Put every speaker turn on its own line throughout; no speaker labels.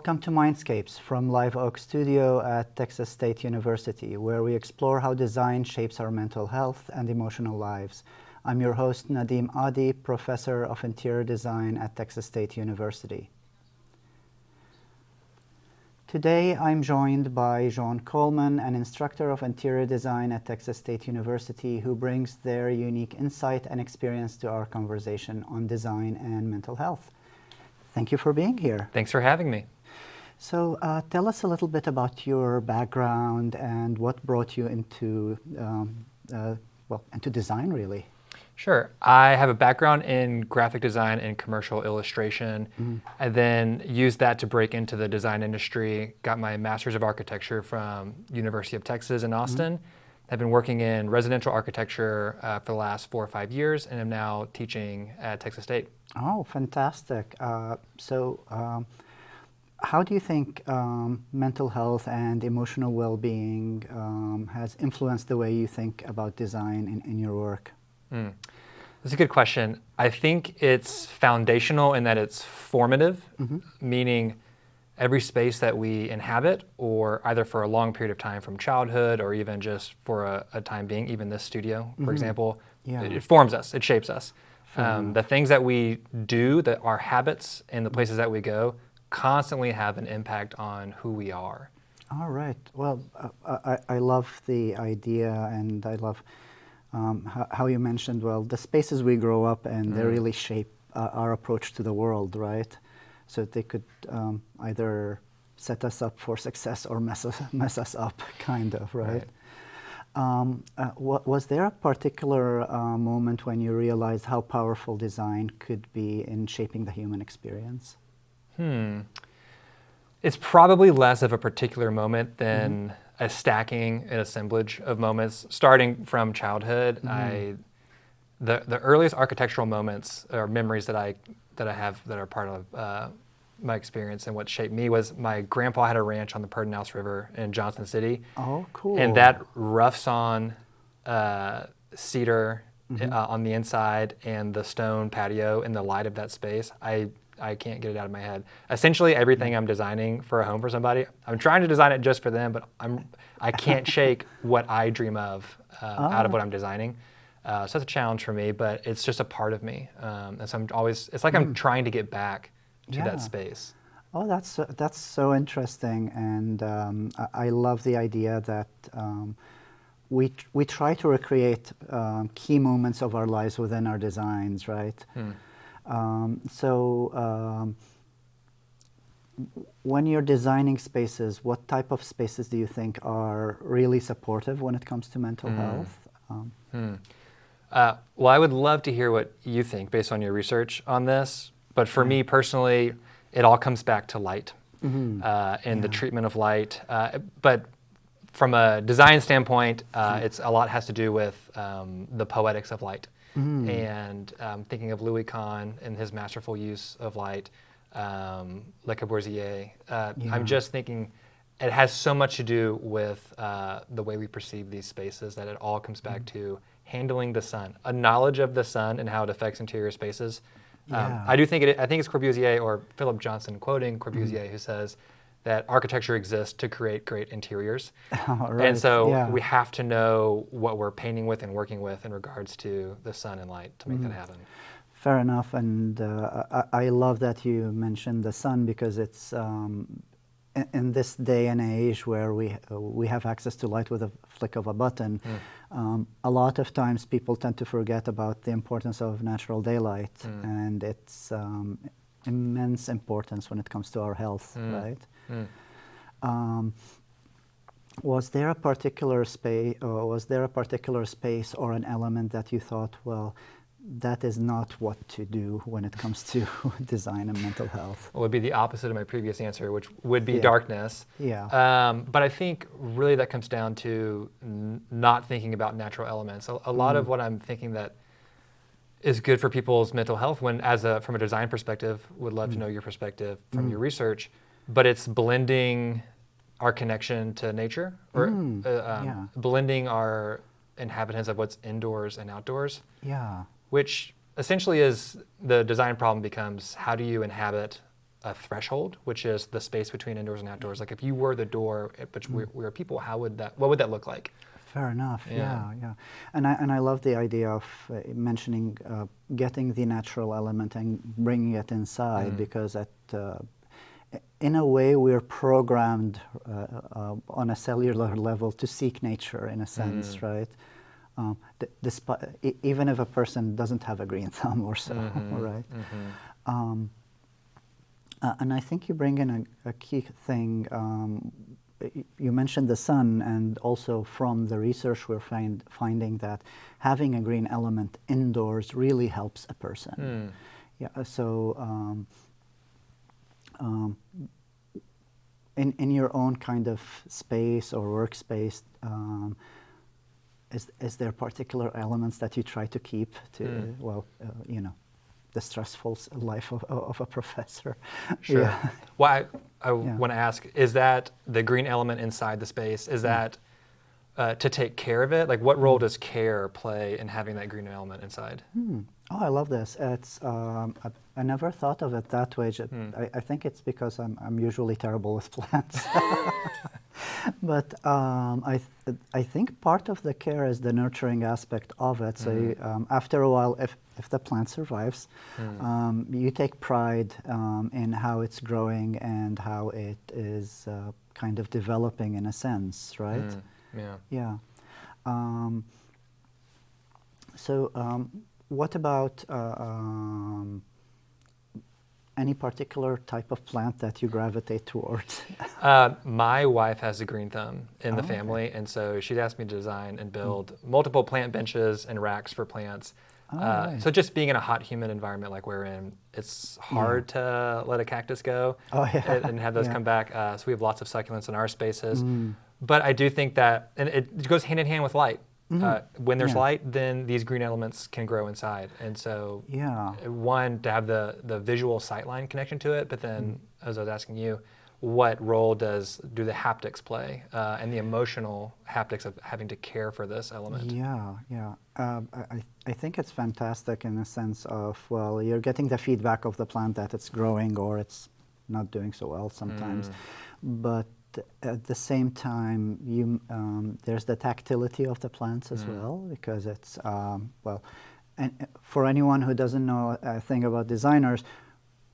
Welcome to Mindscapes from Live Oak Studio at Texas State University, where we explore how design shapes our mental health and emotional lives. I'm your host, Nadim Adi, Professor of Interior Design at Texas State University. Today, I'm joined by John Coleman, an instructor of interior design at Texas State University, who brings their unique insight and experience to our conversation on design and mental health. Thank you for being here.
Thanks for having me.
So tell us a little bit about your background and what brought you into, into design, really.
Sure. I have a background in graphic design and commercial illustration. I then used that to break into the design industry, got my Master's of Architecture from University of Texas in Austin. I've been working in residential architecture for the last 4 or 5 years, and am now teaching at Texas State.
Oh, fantastic. How do you think mental health and emotional well-being has influenced the way you think about design in your work?
That's a good question. I think it's foundational in that it's formative, meaning every space that we inhabit, or either for a long period of time from childhood or even just for a time being, even this studio, for example, it forms us, it shapes us. The things that we do, that our habits and the places that we go, constantly have an impact on who we are.
All right. Well, I love the idea, and I love how you mentioned, well, the spaces we grow up in, they really shape our approach to the world, right? So they could either set us up for success or mess us up, kind of, right? Was there a particular moment when you realized how powerful design could be in shaping the human experience?
It's probably less of a particular moment than a stacking and assemblage of moments, starting from childhood. The earliest architectural moments or memories that I have that are part of my experience and what shaped me was my grandpa had a ranch on the Pedernales River in Johnson City.
Oh, cool.
And that rough sawn cedar on the inside and the stone patio and the light of that space, I can't get it out of my head. Essentially, everything I'm designing for a home for somebody, I'm trying to design it just for them, but I can't shake what I dream of out of what I'm designing. So that's a challenge for me, but it's just a part of me. And so it's like I'm trying to get back to that space.
Oh, that's so interesting, and I love the idea that we try to recreate key moments of our lives within our designs, right? When you're designing spaces, what type of spaces do you think are really supportive when it comes to mental health?
Well, I would love to hear what you think based on your research on this. But for me personally, it all comes back to light and the treatment of light. But from a design standpoint, it's a lot has to do with the poetics of light. And thinking of Louis Kahn and his masterful use of light, Le Corbusier, I'm just thinking it has so much to do with the way we perceive these spaces that it all comes back to handling the sun, a knowledge of the sun and how it affects interior spaces. I think it's Corbusier or Philip Johnson quoting Corbusier who says that architecture exists to create great interiors. And so we have to know what we're painting with and working with in regards to the sun and light to make that happen.
Fair enough, and I love that you mentioned the sun, because it's in this day and age where we have access to light with a flick of a button. A lot of times people tend to forget about the importance of natural daylight and its immense importance when it comes to our health, right? Was there a particular space or an element that you thought, well, that is not what to do when it comes to design and mental health?
Well, it would be the opposite of my previous answer, which would be darkness. But I think really that comes down to not thinking about natural elements. A lot of what I'm thinking that is good for people's mental health, from a design perspective, would love to know your perspective from your research, but it's blending our connection to nature, or blending our inhabitants of what's indoors and outdoors. Which essentially is the design problem becomes, how do you inhabit a threshold, which is the space between indoors and outdoors. Like if you were the door at which we are people, what would that look like?
Fair enough.
Yeah.
Yeah. And I love the idea of mentioning getting the natural element and bringing it inside, because in a way we're programmed on a cellular level to seek nature in a sense, right? Even if a person doesn't have a green thumb or so, right? And I think you bring in a key thing. You mentioned the sun, and also from the research we're finding that having a green element indoors really helps a person. Yeah. So in your own kind of space or workspace, is there particular elements that you try to keep to the stressful life of a professor?
Sure.
Yeah.
Well, I want to ask, is that the green element inside the space, is that to take care of it? Like what role does care play in having that green element inside?
Oh, I love this. It's I never thought of it that way. I think it's because I'm usually terrible with plants. But I think part of the care is the nurturing aspect of it. So after a while, if the plant survives, you take pride in how it's growing and how it is kind of developing in a sense, right?
Yeah.
Yeah. So what about any particular type of plant that you gravitate towards?
My wife has a green thumb in the family, and so she'd asked me to design and build multiple plant benches and racks for plants.
Right.
So just being in a hot, humid environment like we're in, it's hard to let a cactus go and have those come back. So we have lots of succulents in our spaces. But I do think that, and it goes hand in hand with light. When there's light, then these green elements can grow inside. And so one, to have the visual sightline connection to it, but then as I was asking you, what role do the haptics play and the emotional haptics of having to care for this element?
Yeah. I think it's fantastic in the sense of, well, you're getting the feedback of the plant that it's growing or it's not doing so well sometimes. But at the same time, there's the tactility of the plants as well, because it's, and for anyone who doesn't know a thing about designers,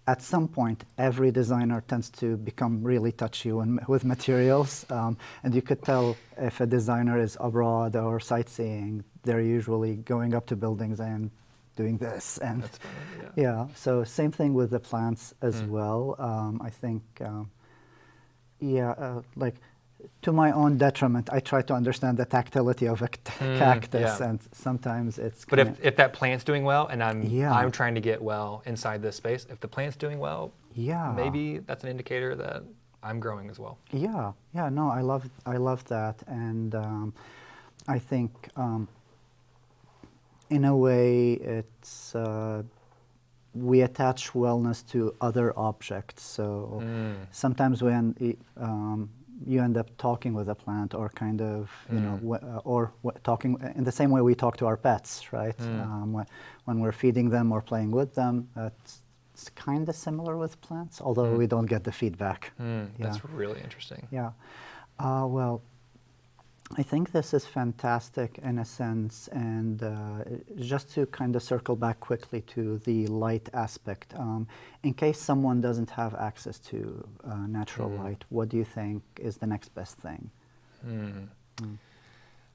at some point, every designer tends to become really touchy with materials. And you could tell if a designer is abroad or sightseeing, they're usually going up to buildings and doing this. And
that's funny,
so same thing with the plants as well. I think, like, to my own detriment, I try to understand the tactility of a cactus, and sometimes it's.
But if that plant's doing well, and I'm trying to get well inside this space, if the plant's doing well, maybe that's an indicator that I'm growing as well.
Yeah. No, I love that, and I think in a way it's. We attach wellness to other objects. So sometimes when you end up talking with a plant, or kind of, talking in the same way we talk to our pets, right? When we're feeding them or playing with them, it's kind of similar with plants, although we don't get the feedback.
That's really interesting.
Yeah. Well, I think this is fantastic in a sense, and just to kind of circle back quickly to the light aspect, in case someone doesn't have access to natural light, what do you think is the next best thing?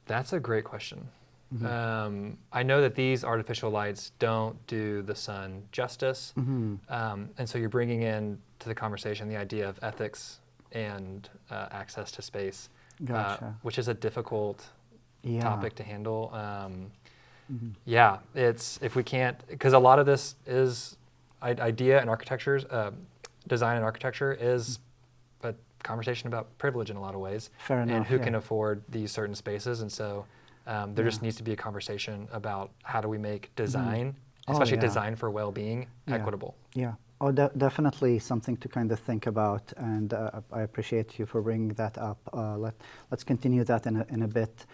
That's a great question. I know that these artificial lights don't do the sun justice, and so you're bringing in to the conversation the idea of ethics and access to space.
Gotcha.
Which is a difficult topic to handle. It's if we can't, because a lot of this is idea and architectures, design and architecture is a conversation about privilege in a lot of ways.
Fair enough.
And who can afford these certain spaces, and so there just needs to be a conversation about how do we make design, especially design for well-being, equitable.
Yeah. Oh, definitely something to kind of think about, and I appreciate you for bringing that up. Let's continue that in a bit.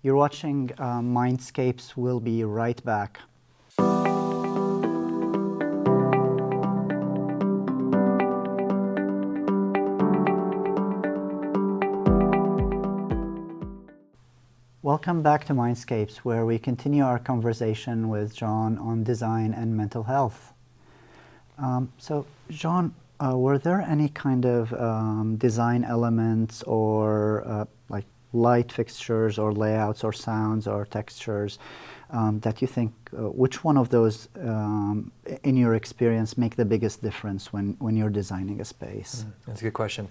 You're watching Mindscapes. We'll be right back. Welcome back to Mindscapes, where we continue our conversation with John on design and mental health. So, John, were there any kind of design elements or like light fixtures or layouts or sounds or textures that you think, which one of those, in your experience, make the biggest difference when you're designing a space?
That's a good question.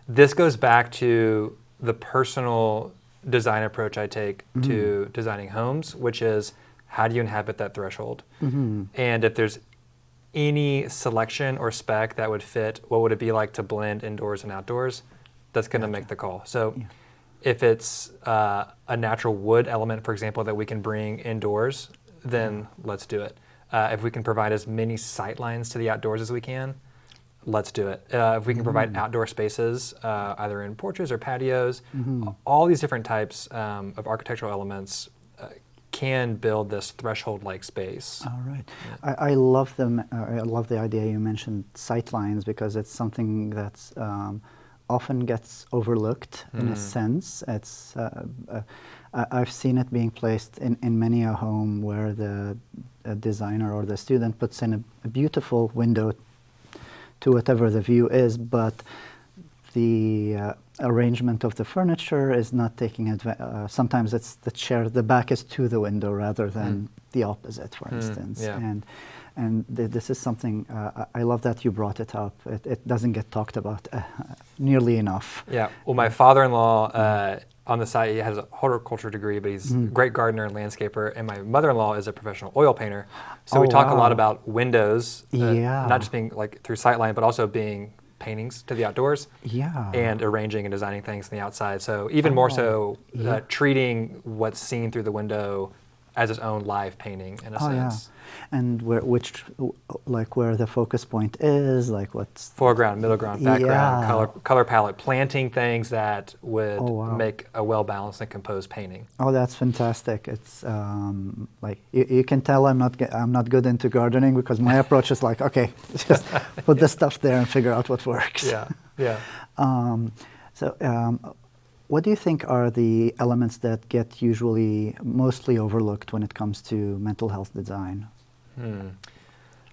This goes back to the personal design approach I take to designing homes, which is how do you inhabit that threshold? And if there's any selection or spec that would fit, what would it be like to blend indoors and outdoors? That's going to make the call. So if it's a natural wood element, for example, that we can bring indoors, then let's do it. If we can provide as many sight lines to the outdoors as we can, let's do it. If we can provide outdoor spaces, either in porches or patios, all these different types of architectural elements can build this threshold-like space.
All right. I love them. I love the idea you mentioned sight lines, because it's something that's often gets overlooked in a sense. It's I've seen it being placed in many a home where the designer or the student puts in a beautiful window to whatever the view is, but the arrangement of the furniture is not taking advantage. Sometimes it's the chair, the back is to the window rather than the opposite, for instance. And this is something, I love that you brought it up. It doesn't get talked about nearly enough.
Yeah, well, my father-in-law, on the side, he has a horticulture degree, but he's a great gardener and landscaper, and my mother-in-law is a professional oil painter. So we talk a lot about windows, not just being like through sightline, but also being paintings to the outdoors, and arranging and designing things on the outside. So even more so, treating what's seen through the window as its own live painting in a sense.
And where the focus point is, like what's
foreground, middle ground, background, color palette, planting things that would make a well-balanced and composed painting.
Oh, that's fantastic! It's like you can tell I'm not good into gardening, because my approach is like, okay, just put the stuff there and figure out what works. What do you think are the elements that get usually mostly overlooked when it comes to mental health design?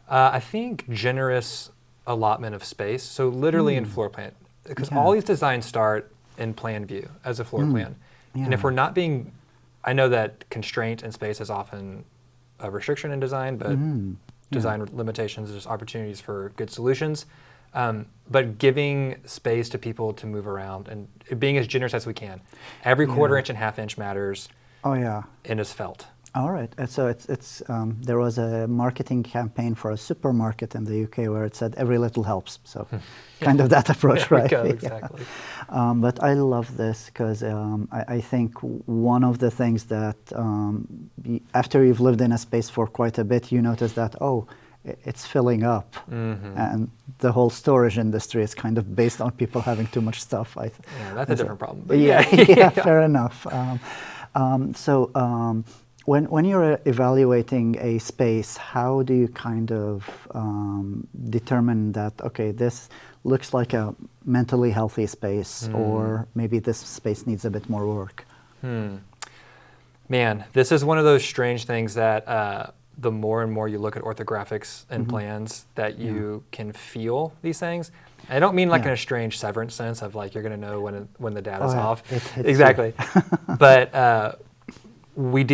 I think generous allotment of space. So literally in floor plan, because all these designs start in plan view as a floor plan. And if we're not being, I know that constraint and space is often a restriction in design, but design limitations, there's opportunities for good solutions. But giving space to people to move around and being as generous as we can. Every quarter inch and half inch matters. And is felt.
All right. So it's there was a marketing campaign for a supermarket in the UK where it said every little helps. So kind of that approach, right?
There we go, exactly.
But I love this because I think one of the things that after you've lived in a space for quite a bit, you notice that, it's filling up. And the whole storage industry is kind of based on people having too much stuff.
That's a different problem.
Fair enough. When you're evaluating a space, how do you kind of determine that, okay, this looks like a mentally healthy space, or maybe this space needs a bit more work?
Man, this is one of those strange things that the more and more you look at orthographics and plans, that you can feel these things. I don't mean like in a strange severance sense of like you're going to know when the data's off. Exactly. But we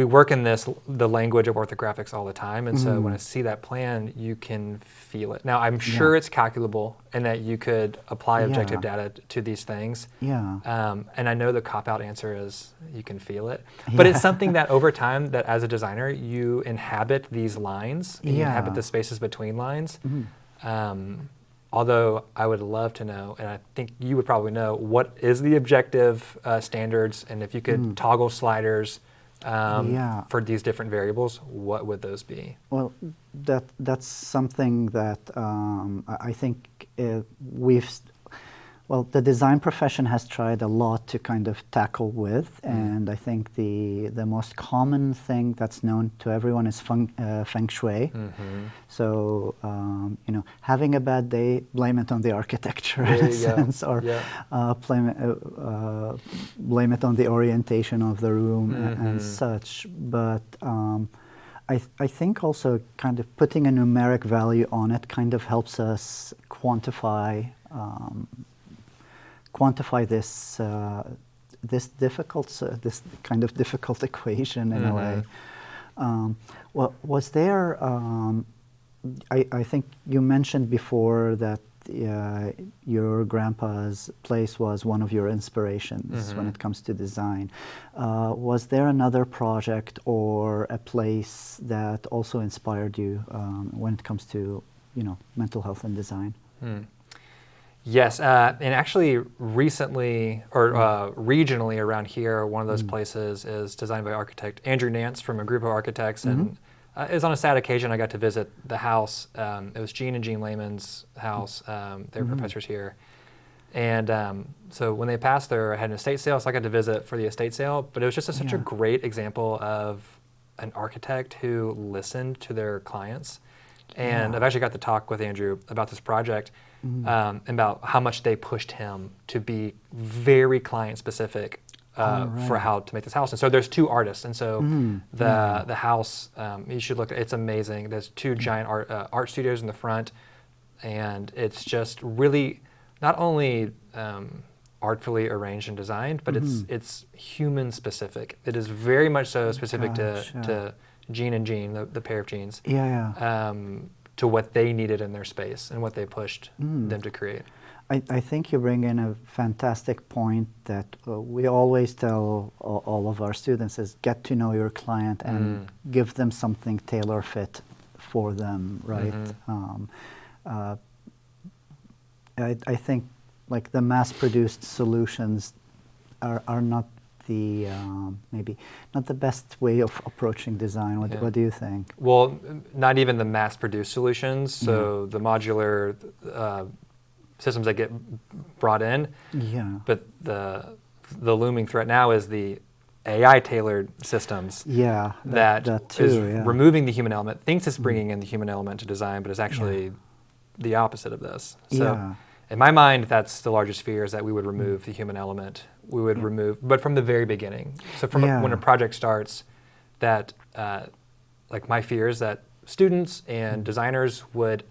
work in the language of orthographics all the time, and so when I see that plan, you can feel it. Now, I'm sure it's calculable and that you could apply objective data to these things. And I know the cop-out answer is you can feel it. But it's something that over time, that as a designer, you inhabit these lines, and you inhabit the spaces between lines. Although I would love to know, and I think you would probably know, what is the objective standards, and if you could toggle sliders for these different variables, what would those be?
Well, that's something that I think Well, the design profession has tried a lot to kind of tackle with, and I think the most common thing that's known to everyone is feng shui. So having a bad day, blame it on the architecture in a sense, or blame it on the orientation of the room and such. But I think also kind of putting a numeric value on it kind of helps us quantify this this kind of difficult equation in a way. Well, was there? I think you mentioned before that your grandpa's place was one of your inspirations when it comes to design. Was there another project or a place that also inspired you when it comes to mental health and design?
Yes, and actually recently, or regionally around here, one of those places is designed by architect Andrew Nance from a group of architects, and it was on a sad occasion I got to visit the house. It was Gene and Jean Lehman's house. They're professors here. And so when they passed there, I had an estate sale, so I got to visit for the estate sale, but it was just such a great example of an architect who listened to their clients. And I've actually got to talk with Andrew about this project, about how much they pushed him to be very client specific for how to make this house. And so there's two artists, and so the house, you should look, it's amazing. There's two giant art studios in the front, and it's just really not only artfully arranged and designed, but it's human specific. It is very much so specific to Gene and Jean, the pair of genes, to what they needed in their space and what they pushed them to create.
I think you bring in a fantastic point that we always tell all of our students is get to know your client and give them something tailor-fit for them, right? I think like the mass-produced solutions are not the maybe not the best way of approaching design. What do you think?
Well, not even the mass-produced solutions. So the modular systems that get brought in. But the looming threat now is the AI tailored systems. That too, is removing the human element. Thinks it's bringing in the human element to design, but it's actually the opposite of this. So in my mind, that's the largest fear, is that we would remove the human element. We would remove, but from the very beginning. So from when a project starts, that like my fear is that students and designers would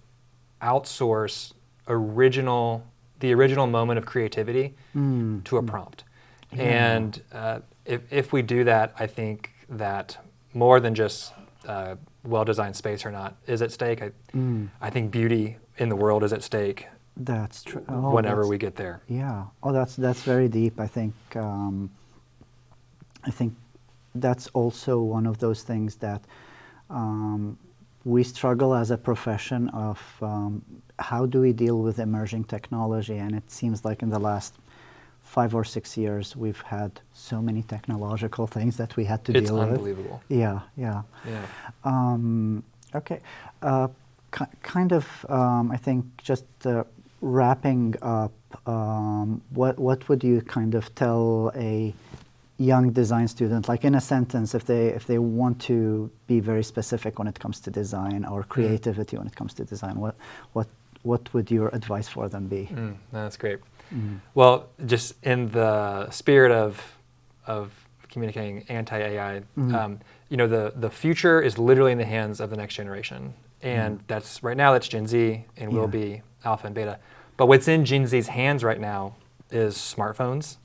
outsource the original moment of creativity to a prompt. And if we do that, I think that more than just well-designed space or not is at stake. I think beauty in the world is at stake.
That's true.
Whenever we get there.
That's very deep. I think that's also one of those things that we struggle as a profession of how do we deal with emerging technology, and it seems like in the last 5 or 6 years we've had so many technological things that we had to deal with.
It's unbelievable.
Okay. Kind of, I think just wrapping up, what would you kind of tell a young design student, like in a sentence, if they want to be very specific when it comes to design or creativity when it comes to design, what would your advice for them be?
That's great. Well, just in the spirit of communicating anti-AI, the future is literally in the hands of the next generation. And that's right now, that's Gen Z, and will be alpha and beta. But what's in Gen Z's hands right now is smartphones,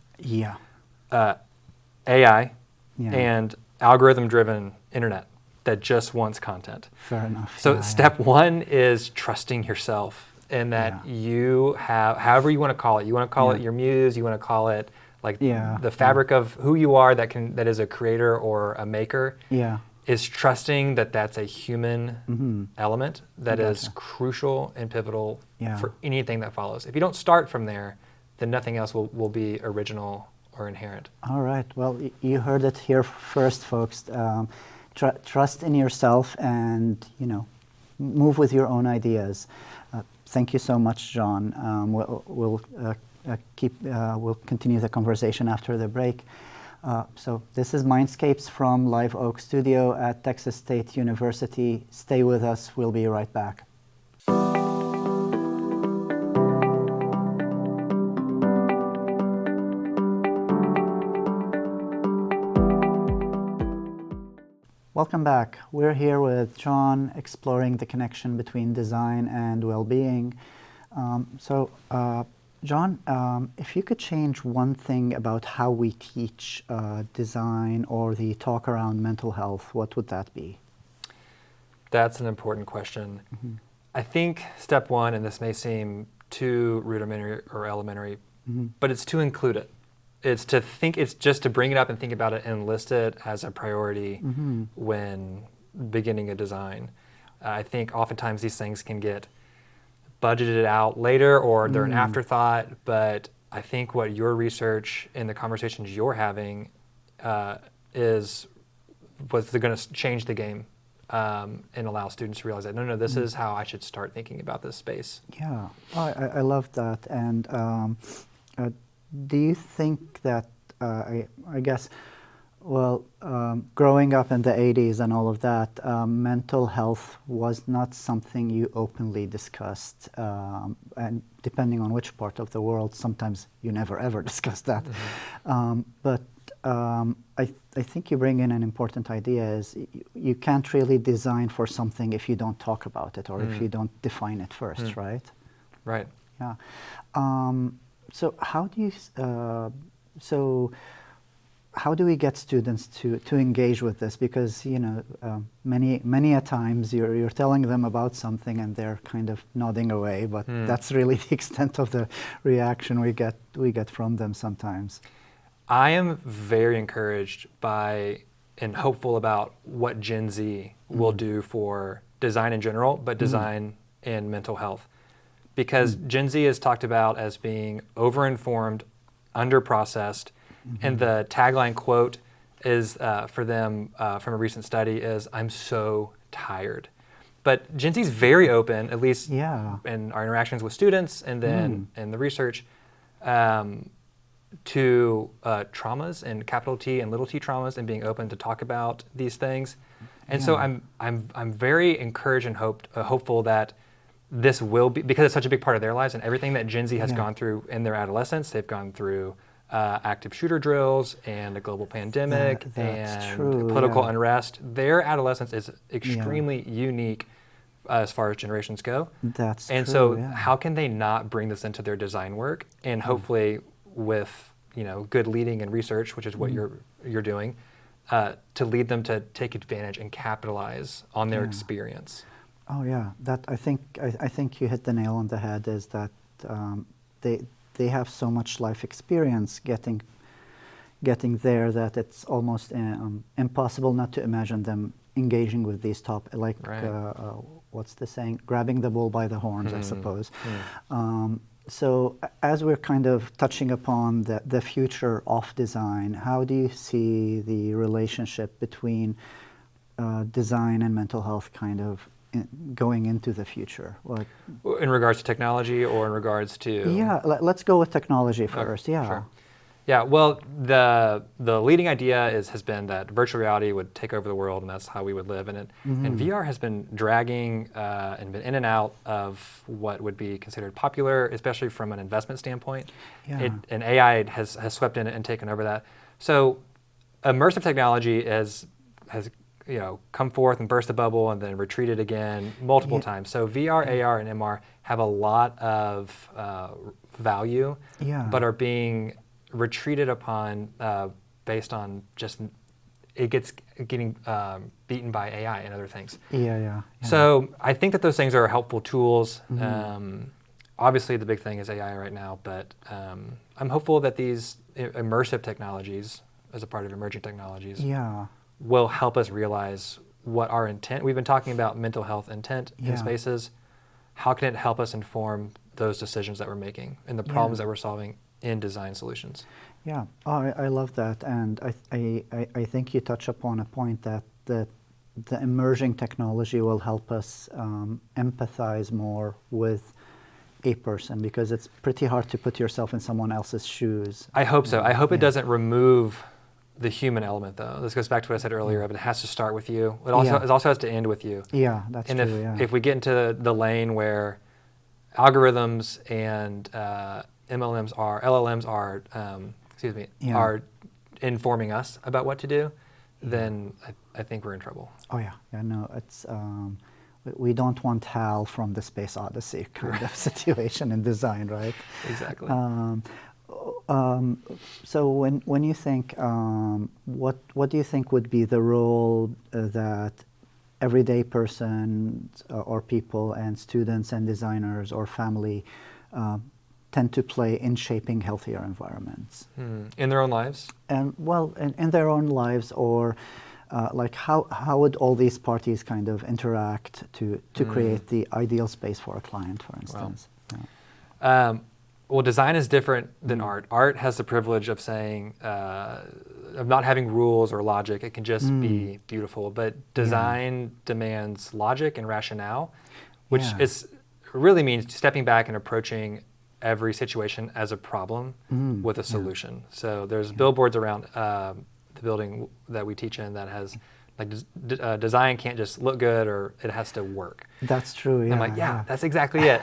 AI, and algorithm-driven internet that just wants content.
Fair enough.
So step one is trusting yourself, and that you have, however you want to call it. You want to call it your muse. You want to call it like the fabric of who you are. That is a creator or a maker. Is trusting that that's a human element that is crucial and pivotal for anything that follows. If you don't start from there, then nothing else will be original or inherent.
All right. Well, you heard it here first, folks. Trust in yourself, and move with your own ideas. Thank you so much, John. We'll we'll continue the conversation after the break. So this is Mindscapes from Live Oak Studio at Texas State University. Stay with us. We'll be right back. Welcome back. We're here with John exploring the connection between design and well-being. John, if you could change one thing about how we teach design or the talk around mental health, what would that be?
That's an important question. Mm-hmm. I think step one, and this may seem too rudimentary or elementary, mm-hmm. but it's to include it. It's just to bring it up and think about it and list it as a priority mm-hmm. when beginning a design. I think oftentimes these things can get budgeted out later or they're an afterthought, but I think what your research and the conversations you're having is what's going to change the game and allow students to realize that, no, this is how I should start thinking about this space.
Yeah, I love that. And do you think that, I guess, growing up in the 80s and all of that, mental health was not something you openly discussed. And depending on which part of the world, sometimes you never ever discuss that. Mm-hmm. But I think you bring in an important idea is you can't really design for something if you don't talk about it or if you don't define it first, right?
Right.
Yeah. So how do you, how do we get students to engage with this? Because many a times you're telling them about something and they're kind of nodding away, but that's really the extent of the reaction we get from them sometimes.
I am very encouraged by and hopeful about what Gen Z will do for design in general, but design in mental health. Because Gen Z is talked about as being over-informed, under-processed, and the tagline quote is for them from a recent study is, "I'm so tired." But Gen Z is very open, at least in our interactions with students and then in the research, to traumas and capital T and little t traumas and being open to talk about these things. And so I'm very encouraged and hopeful that this will be, because it's such a big part of their lives and everything that Gen Z has gone through in their adolescence. They've gone through active shooter drills and a global pandemic and political unrest. Their adolescence is extremely unique as far as generations go.
That's
and
true,
so how can they not bring this into their design work? And hopefully with good leading and research, which is what you're doing, to lead them to take advantage and capitalize on their experience.
Oh yeah, that I think you hit the nail on the head. Is that they have so much life experience getting there that it's almost impossible not to imagine them engaging with these topics. Like what's the saying? Grabbing the bull by the horns, I suppose. So as we're kind of touching upon the future of design, how do you see the relationship between design and mental health kind of going into the future?
In regards to technology or in regards to?
Yeah, let's go with technology first. Sure.
Yeah, well, the leading idea has been that virtual reality would take over the world and that's how we would live in it. And VR has been dragging and been in and out of what would be considered popular, especially from an investment standpoint. And AI has swept in and taken over that. So immersive technology has come forth and burst a bubble and then retreated again multiple times. So VR, AR, and MR have a lot of value, but are being retreated upon based on just getting beaten by AI and other things. So I think that those things are helpful tools. Obviously, the big thing is AI right now, but I'm hopeful that these immersive technologies, as a part of emerging technologies, will help us realize what our intent. We've been talking about mental health intent in spaces. How can it help us inform those decisions that we're making and the problems that we're solving in design solutions?
Yeah, I love that, and I think you touch upon a point that the emerging technology will help us empathize more with a person, because it's pretty hard to put yourself in someone else's shoes.
I hope so. I hope it doesn't remove the human element, though. This goes back to what I said earlier, but it has to start with you. It also has to end with you.
Yeah, that's
and
true.
If we get into the lane where algorithms and LLMs are, are informing us about what to do, then I think we're in trouble.
Oh yeah, no, it's we don't want Hal from the Space Odyssey kind of situation in design, right?
Exactly.
So when you think, what do you think would be the role that everyday persons or people and students and designers or family tend to play in shaping healthier environments?
In their own lives?
And well, in their own lives, or like how would all these parties kind of interact to create the ideal space for a client, for instance?
Well, design is different than art. Art has the privilege of saying, of not having rules or logic. It can just be beautiful. But design demands logic and rationale, which really means stepping back and approaching every situation as a problem with a solution. So there's billboards around the building that we teach in that has, like, design can't just look good, or it has to work.
That's true. Yeah.
I'm like, that's exactly it.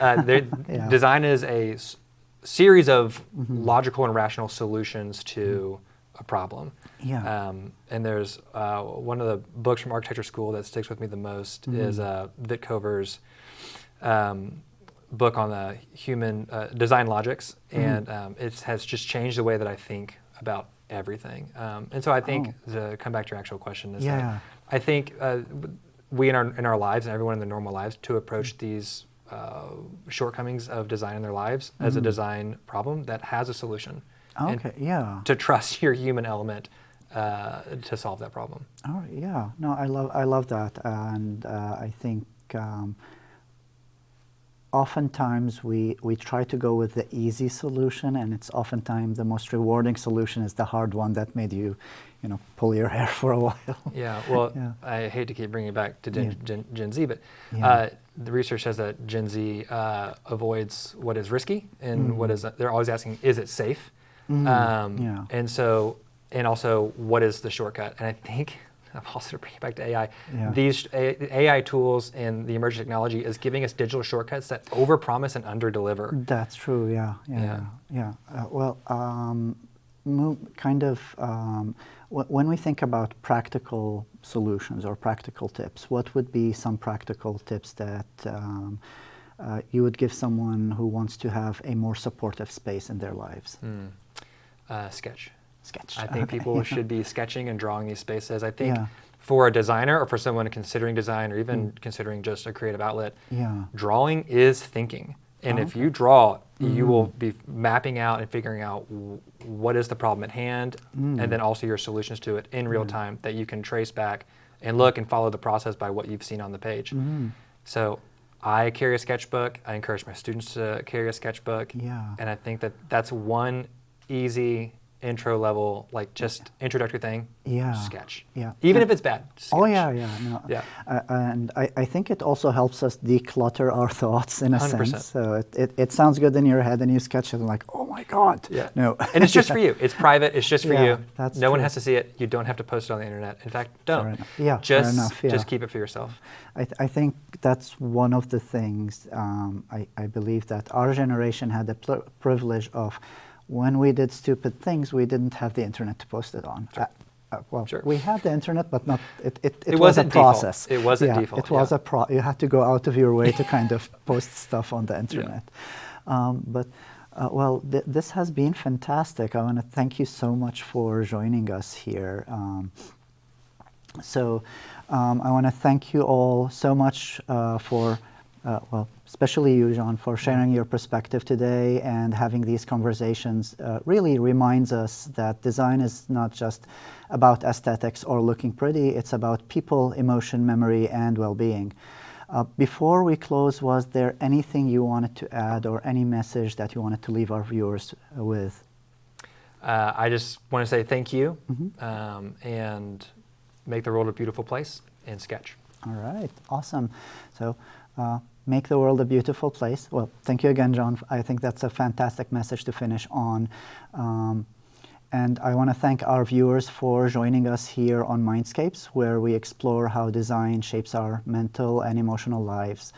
Design is a series of logical and rational solutions to a problem.
Yeah.
And there's one of the books from architecture school that sticks with me the most is Vic Cover's book on the human design logics, and it has just changed the way that I think about everything. And so I think, to come back to your actual question, is that I think we in our lives, and everyone in their normal lives, to approach these shortcomings of design in their lives as a design problem that has a solution.
Okay,
To trust your human element to solve that problem.
Oh yeah, no, I love that, and I think oftentimes we try to go with the easy solution, and it's oftentimes the most rewarding solution is the hard one that made you pull your hair for a while.
Yeah, well, I hate to keep bringing it back to Gen Z, but the research says that Gen Z avoids what is risky, and they're always asking, is it safe? And so, and also, what is the shortcut? And I think, also to bring it back to AI, these AI tools and the emerging technology is giving us digital shortcuts that overpromise and underdeliver.
That's true. Yeah. Well, when we think about practical solutions or practical tips, what would be some practical tips that you would give someone who wants to have a more supportive space in their lives?
Sketch.
I
think people should be sketching and drawing these spaces. I think for a designer, or for someone considering design, or even considering just a creative outlet, drawing is thinking. And if you draw, you will be mapping out and figuring out what is the problem at hand, and then also your solutions to it in real time that you can trace back and look and follow the process by what you've seen on the page. So I carry a sketchbook. I encourage my students to carry a sketchbook. And I think that that's one easy intro level, like just introductory thing. Sketch. Even if it's bad. Sketch.
And I think it also helps us declutter our thoughts in a
100%.
sense. So it sounds good in your head, and you sketch it and like, oh my God. No.
And it's just for you. It's private. It's just for you.
That's
no one has to see it. You don't have to post it on the internet. In fact, don't. Just keep it for yourself.
I think that's one of the things. I believe that our generation had the privilege of, when we did stupid things, we didn't have the internet to post it on. We had the internet, but not. It was a process.
It wasn't default.
It was you had to go out of your way to kind of post stuff on the internet. This has been fantastic. I want to thank you so much for joining us here. I want to thank you all so much for. Especially you, John, for sharing your perspective today, and having these conversations really reminds us that design is not just about aesthetics or looking pretty, it's about people, emotion, memory, and well-being. Before we close, was there anything you wanted to add, or any message that you wanted to leave our viewers with?
I just want to say thank you, and make the world a beautiful place, and sketch.
All right, awesome. So make the world a beautiful place. Well, thank you again, John. I think that's a fantastic message to finish on. And I want to thank our viewers for joining us here on Mindscapes, where we explore how design shapes our mental and emotional lives.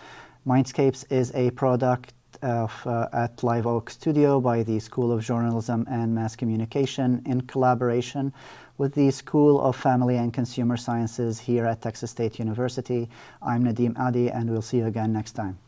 Mindscapes is a product at Live Oak Studio by the School of Journalism and Mass Communication in collaboration with the School of Family and Consumer Sciences here at Texas State University. I'm Nadim Adi, and we'll see you again next time.